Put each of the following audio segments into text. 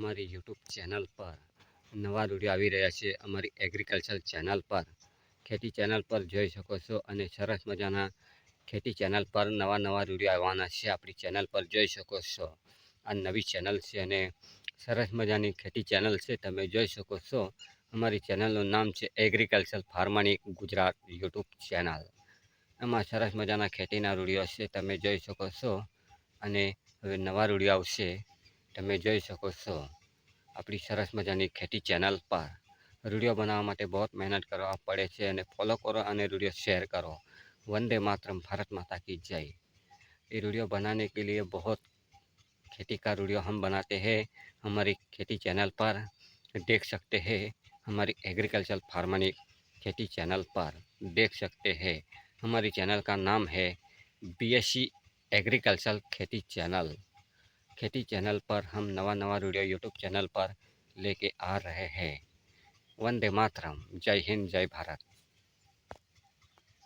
અમારી YouTube channel પર નવા વિડીયો આવી રહ્યા છે। અમારી એગ્રીકલ્ચર ચેનલ પર ખેતી ચેનલ પર જોઈ શકો છો અને સરસ મજાના ખેતી ચેનલ પર નવા વિડીયો આવવાના છે। આપણી ચેનલ પર જોઈ શકો છો આ નવી ચેનલ છે અને સરસ મજાની ખેતી ચેનલ છે। તમે જોઈ શકો છો અમારી ચેનલનું નામ છે એગ્રીકલ્ચર ફાર્મરની ગુજરાત યુટ્યુબ ચેનલ। એમાં સરસ મજાના ખેતીના વિડીયો છે તમે જોઈ શકો છો અને હવે નવા વિડીયો આવશે તમે જોઈ શકો છો। આપણી સરસ મજાની ખેતી ચેનલ પર વિડીયો बनावा માટે બહુ મહેનત કરવા પડે છે અને ફોલો કરો અને વિડીયો शेयर करो। वंदे मातरम, भारत माता की जय। ये वीडियो बनाने के लिए बहुत खेती का वीडियो हम बनाते हैं हमारी खेती चैनल पर देख सकते हैं। हमारी एग्रीकल्चर फार्मनी खेती चैनल पर देख सकते हैं। हमारी चैनल का नाम है बीएससी एग्रीकल्चर खेती चैनल। खेती चैनल पर हम नवा वीडियो यूट्यूब चैनल पर लेके आ रहे हैं। वंदे मातरम, जय हिंद, जय भारत।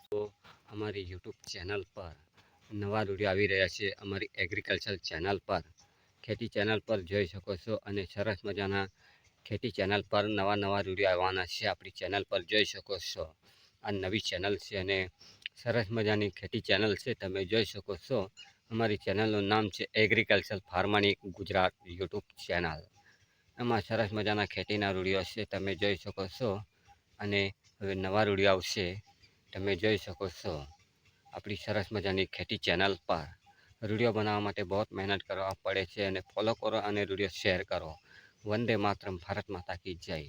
तो हमारी यूट्यूब चैनल पर नवा वीडियो આવી રહ્યા છે। અમારી એગ્રીકલ્ચર ચેનલ પર ખેતી ચેનલ પર જોઈ શકો છો અને સરસ મજાના ખેતી ચેનલ પર નવા વિડીયો આવવાના છે। આપણી ચેનલ પર જોઈ શકો છો આ નવી ચેનલ છે અને સરસ મજાની ખેતી ચેનલ છે તમે જોઈ શકો છો। અમારી ચેનલનું નામ છે એગ્રીકલ્ચર ફાર્મરની ગુજરાત યુટ્યુબ ચેનલ। એમાં સરસ મજાના ખેતીના વિડીયો છે તમે જોઈ શકો છો અને હવે નવા વિડીયો આવશે તમે જોઈ શકો છો। આપણી સરસ મજાની ખેતી ચેનલ પર वीडियो बनावा માટે બહુ મહેનત કરવા પડે છે અને ફોલો કરો અને વિડીયો शेयर करो। वंदे मातरम, भारत माता की जय।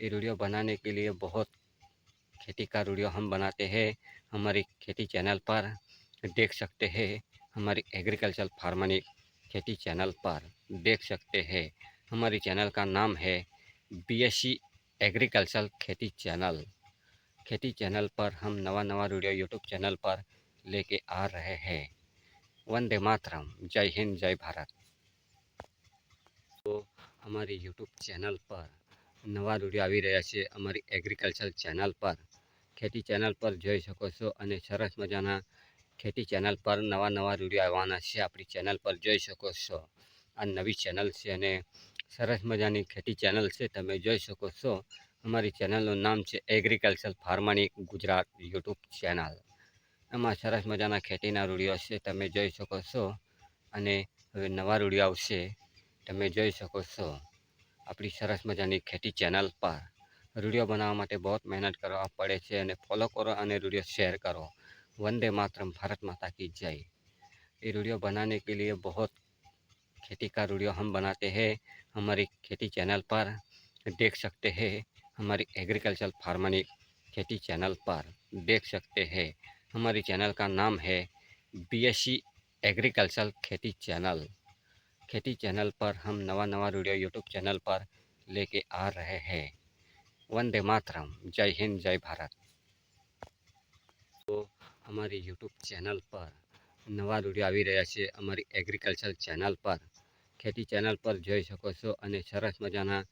ये वीडियो बनाने के लिए बहुत खेती का वीडियो हम बनाते हैं हमारी खेती चैनल पर देख सकते हैं। हमारी एग्रीकल्चर फार्मनी खेती चैनल पर देख सकते हैं। हमारी चैनल का नाम है बीएससी एग्रीकल्चर खेती चैनल। खेती चैनल पर हम नवा वीडियो यूट्यूब चैनल पर लेके आ रहे हैं। वंदे मातरम, जय हिंद, जय भारत। तो हमारी यूट्यूब चैनल पर नवा विડીયો આવી રહ્યા છે। અમારી એગ્રીકલ્ચર ચેનલ પર ખેતી ચેનલ પર જોઈ શકો છો અને સરસ મજાના ખેતી ચેનલ પર નવા વિડીયો આવવાના છે। આપણી ચેનલ પર જોઈ શકો છો આ નવી ચેનલ છે અને સરસ મજાની ખેતી ચેનલ છે તમે જોઈ શકો છો। અમારી ચેનલનું નામ છે એગ્રીકલ્ચર ફાર્મરની ગુજરાત યુટ્યુબ ચેનલ। એમાં સરસ મજાના ખેતીના વિડીયો છે તમે જોઈ શકો છો અને હવે નવા વિડીયો આવશે તમે જોઈ શકો છો। આપણી સરસ મજાની ખેતી ચેનલ પર वीडियो बनावा માટે બહુ મહેનત કરવા પડે છે અને ફોલો કરો અને વિડીયો शेयर करो। वंदे मातरम, भारत माता की जय। ये वीडियो बनाने के लिए बहुत खेती का वीडियो हम बनाते हैं हमारी खेती चैनल पर देख सकते हैं। हमारी एग्रीकल्चर फार्मनी खेती चैनल पर देख सकते हैं। हमारी चैनल का नाम है बीएससी एग्रीकल्चर खेती चैनल। खेती चैनल पर हम नवा वीडियो यूट्यूब चैनल पर लेके आ रहे हैं। वंदे मातरम, जय हिंद, जय भारत। तो हमारी यूट्यूब चैनल पर नवा विડીયો આવી રહ્યા છે। અમારી એગ્રીકલ્ચર ચેનલ પર ખેતી ચેનલ પર જોઈ શકો છો અને સરસ મજાના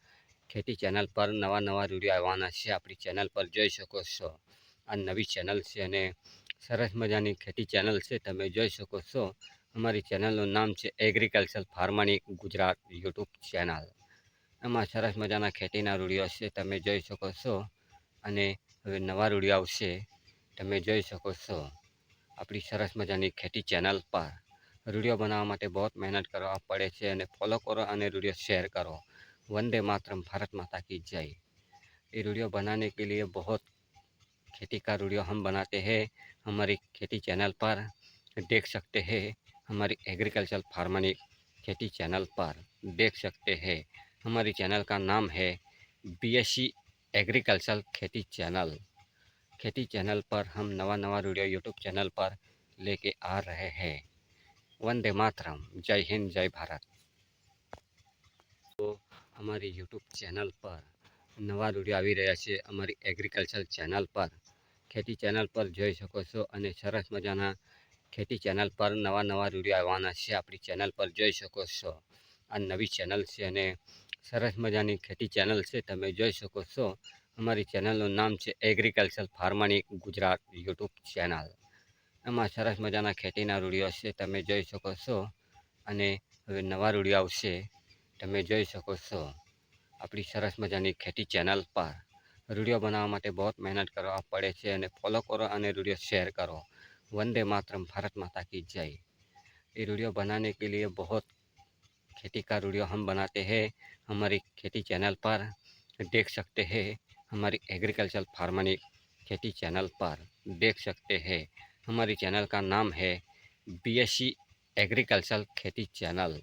ખેતી ચેનલ પર નવા વિડીયો આવવાના છે। આપણી ચેનલ પર જોઈ શકો છો આ નવી ચેનલ છે અને સરસ મજાની ખેતી ચેનલ છે તમે જોઈ શકો છો। અમારી ચેનલનું નામ છે એગ્રીકલ્ચર ફાર્મરની ગુજરાત યુટ્યુબ ચેનલ। એમાં સરસ મજાના ખેતીના વિડીયો છે તમે જોઈ શકો છો અને હવે નવા વિડીયો આવશે તમે જોઈ શકો છો। આપણી સરસ મજાની ખેતી ચેનલ પર वीडियो बनावा માટે બહુ મહેનત કરવા પડે છે અને ફોલો કરો અને વિડીયો शेयर करो। वंदे मातरम, भारत माता की जय। ये वीडियो बनाने के लिए बहुत खेती का वीडियो हम बनाते हैं हमारी खेती चैनल पर देख सकते हैं। हमारी एग्रीकल्चर फार्मनी खेती चैनल पर देख सकते हैं। हमारी चैनल का नाम है बीएससी एग्रीकल्चर खेती चैनल। खेती चैनल पर हम नवा वीडियो यूट्यूब चैनल पर लेके आ रहे हैं। वंदे मातरम, जय हिंद, जय भारत। तो हमारी यूट्यूब चैनल पर नवा विડીયો આવી રહ્યા છે। અમારી એગ્રીકલ્ચર ચેનલ પર ખેતી ચેનલ પર જોઈ શકો છો અને સરસ મજાના ખેતી ચેનલ પર નવા વિડીયો આવવાના છે। આપણી ચેનલ પર જોઈ શકો છો આ નવી ચેનલ છે અને સરસ મજાની ખેતી ચેનલ છે તમે જોઈ શકો છો। અમારી ચેનલનું નામ છે એગ્રીકલ્ચર ફાર્મરની ગુજરાત યુટ્યુબ ચેનલ। એમાં સરસ મજાના ખેતીના વિડીયો છે તમે જોઈ શકો છો અને હવે નવા વિડીયો આવશે તમે જોઈ શકો છો આપણી સરસ મજાની ખેતી ચેનલ પર वीडियो बनावा माटे बहुत मेहनत करवा पड़े छे अने फॉलो करो अने वीडियो शेयर करो। वंदे मातरम, भारत माता की जय। ये वीडियो बनाने के लिए बहुत खेती का वीडियो हम बनाते हैं हमारी खेती चैनल पर, देख सकते हैं हमारी एग्रीकल्चर फार्मिंग खेती चैनल पर देख सकते हैं। हमारी चैनल का नाम है बीएससी एग्रीकल्चर खेती चैनल।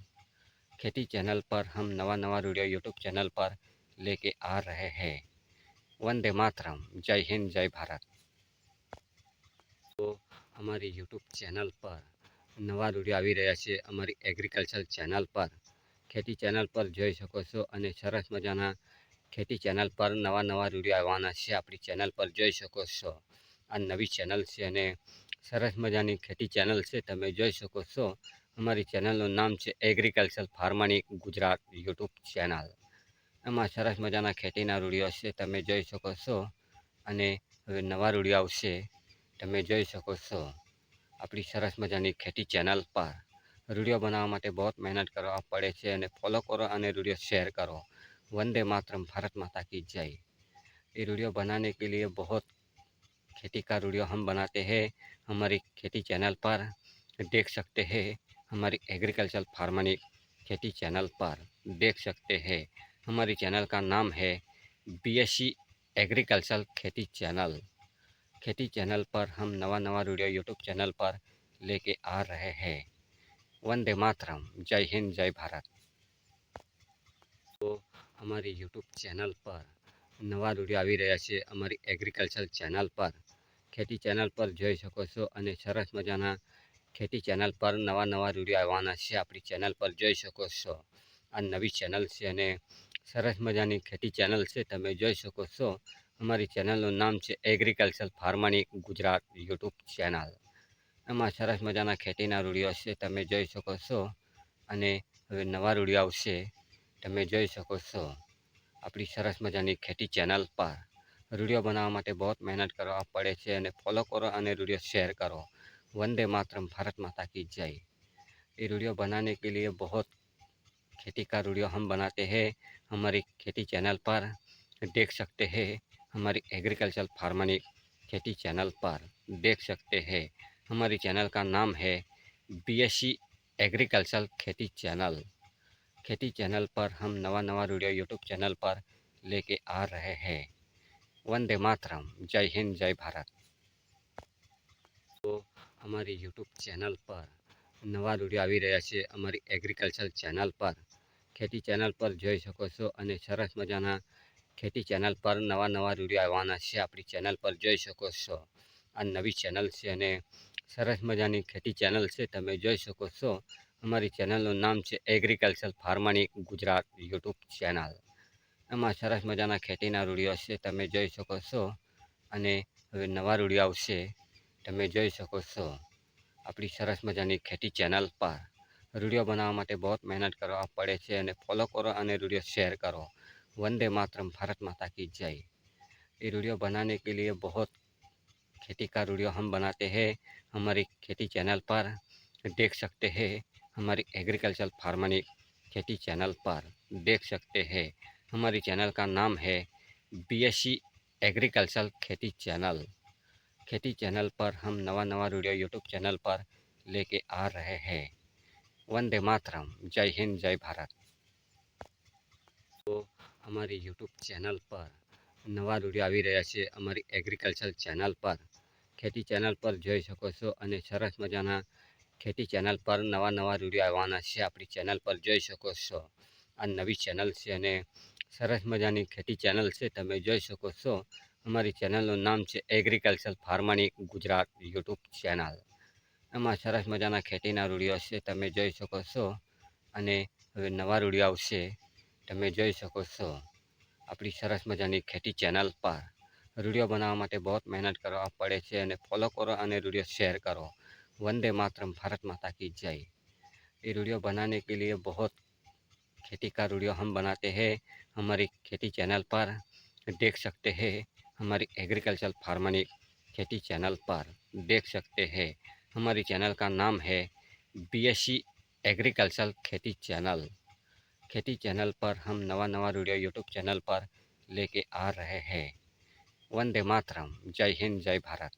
खेती चैनल पर हम नवा नवा वीडियो यूट्यूब चैनल पर लेके आ रहे हैं। वंदे मातरम, जय हिंद, जय भारत। तो हमारी यूट्यूब चैनल पर नवा वीडियो આવી રહ્યા છે અમારી એગ્રીકલ્ચર ચેનલ પર। ખેતી ચેનલ પર જોઈ શકો છો અને સરસ મજાના ખેતી ચેનલ પર નવા નવા વિડીયો આવવાના છે આપણી ચેનલ પર જોઈ શકો છો। આ નવી ચેનલ છે અને સરસ મજાની ખેતી ચેનલ છે, તમે જોઈ શકો છો। અમારી ચેનલનું નામ છે agriculture farming Gujarat YouTube channel. એમાં સરસ મજાના ખેતીના વિડીયો છે, તમે જોઈ શકો છો અને હવે નવા વિડીયો આવશે, તમે જોઈ શકો છો। આપણી સરસ મજાની ખેતી ચેનલ પર वीडियो बनावा माटे बहुत मेहनत करवा पड़े छे अने फॉलो करो अने वीडियो शेयर करो। वंदे मातरम, भारत माता की जय। ये वीडियो बनाने के लिए बहुत खेती का वीडियो हम बनाते हैं हमारी खेती चैनल पर, देख सकते हैं हमारी एग्रीकल्चर फार्मिंग खेती चैनल पर देख सकते हैं। हमारी चैनल का नाम है बीएससी एग्रीकल्चर खेती चैनल। खेती चैनल पर हम नवा नवा वीडियो यूट्यूब चैनल पर लेके आ रहे हैं। वंदे मातरम, जय हिंद, जय भारत। तो हमारी यूट्यूब चैनल पर नवा वीडियो આવી રહ્યા છે અમારી એગ્રીકલ્ચર ચેનલ પર। ખેતી ચેનલ પર જોઈ શકો છો અને સરસ મજાના ખેતી ચેનલ પર નવા નવા વિડીયો આવવાના છે આપણી ચેનલ પર જોઈ શકો છો। આ નવી ચેનલ છે અને સરસ મજાની ખેતી ચેનલ છે, તમે જોઈ શકો છો। અમારી ચેનલનું નામ છે agriculture farming Gujarat YouTube channel. એમાં સરસ મજાના ખેતીના વિડીયો છે, તમે જોઈ શકો છો અને હવે નવા વિડીયો આવશે, તમે જોઈ શકો છો। આપણી સરસ મજાની ખેતી ચેનલ પર वीडियो बनावा माटे बहुत मेहनत करवा पड़े छे अने फॉलो करो अने वीडियो शेयर करो। वंदे मातरम, भारत माता की जय। ये वीडियो बनाने के लिए बहुत खेती का वीडियो हम बनाते हैं हमारी खेती चैनल पर, देख सकते हैं हमारी एग्रीकल्चर फार्मिंग खेती चैनल पर देख सकते हैं। हमारी चैनल का नाम है बीएससी एग्रीकल्चर खेती चैनल। खेती चैनल पर हम नवा नवा वीडियो यूट्यूब चैनल पर लेके आ रहे हैं। वंदे मातरम, जय हिंद, जय भारत। तो हमारी यूट्यूब चैनल पर नवा वीडियो આવી રહ્યા છે અમારી એગ્રીકલ્ચર ચેનલ પર। ખેતી ચેનલ પર જોઈ શકો છો અને સરસ મજાના ખેતી ચેનલ પર નવા નવા વિડીયો આવવાના છે આપણી ચેનલ પર જોઈ શકો છો। આ નવી ચેનલ છે અને સરસ મજાની ખેતી ચેનલ છે, તમે જોઈ શકો છો। અમારી ચેનલનું નામ છે agriculture farming Gujarat YouTube channel. એમાં સરસ મજાના ખેતીના વિડીયો છે, તમે જોઈ શકો છો અને હવે નવા વિડીયો આવશે, તમે જોઈ શકો છો। આપણી સરસ મજાની ખેતી ચેનલ પર वीडियो बनावा माटे बहुत मेहनत करवा पड़े छे अने फॉलो करो अने वीडियो शेयर करो। वंदे मातरम, भारत माता की जय। ये वीडियो बनाने के लिए बहुत खेती का वीडियो हम बनाते हैं हमारी खेती चैनल पर, देख सकते हैं हमारी एग्रीकल्चर फार्मिंग खेती चैनल पर देख सकते हैं। हमारी चैनल का नाम है बीएससी एग्रीकल्चर खेती चैनल। खेती चैनल पर हम नवा नवा वीडियो यूट्यूब चैनल पर लेके आ रहे हैं। वंदे मातरम, जय हिंद, जय भारत। तो हमारी यूट्यूब चैनल पर नवा वीडियो આવી રહ્યા છે અમારી એગ્રીકલ્ચર ચેનલ પર। ખેતી ચેનલ પર જોઈ શકો છો અને સરસ મજાના ખેતી ચેનલ પર નવા નવા વિડીયો આવવાના છે આપણી ચેનલ પર જોઈ શકો છો। આ નવી ચેનલ છે અને સરસ મજાની ખેતી ચેનલ છે, તમે જોઈ શકો છો। અમારી ચેનલનું નામ છે agriculture farming Gujarat YouTube channel. એમાં સરસ મજાના ખેતીના વિડીયો છે, તમે જોઈ શકો છો અને હવે નવા વિડીયો આવશે, તમે જોઈ શકો છો। આપણી સરસ મજાની ખેતી ચેનલ પર वीडियो बनावा माटे बहुत मेहनत करवा पड़े छे अने फॉलो करो अने वीडियो शेयर करो। वंदे मातरम, भारत माता की जय। ये वीडियो बनाने के लिए बहुत खेती का वीडियो हम बनाते हैं हमारी खेती चैनल पर, देख सकते हैं हमारी एग्रीकल्चर फार्मिंग खेती चैनल पर देख सकते हैं। हमारी चैनल का नाम है बीएससी एग्रीकल्चर खेती चैनल। खेती चैनल पर हम नवा नवा वीडियो यूट्यूब चैनल पर लेके आ रहे हैं। वंदे मातरम। जय हिंद, जय भारत।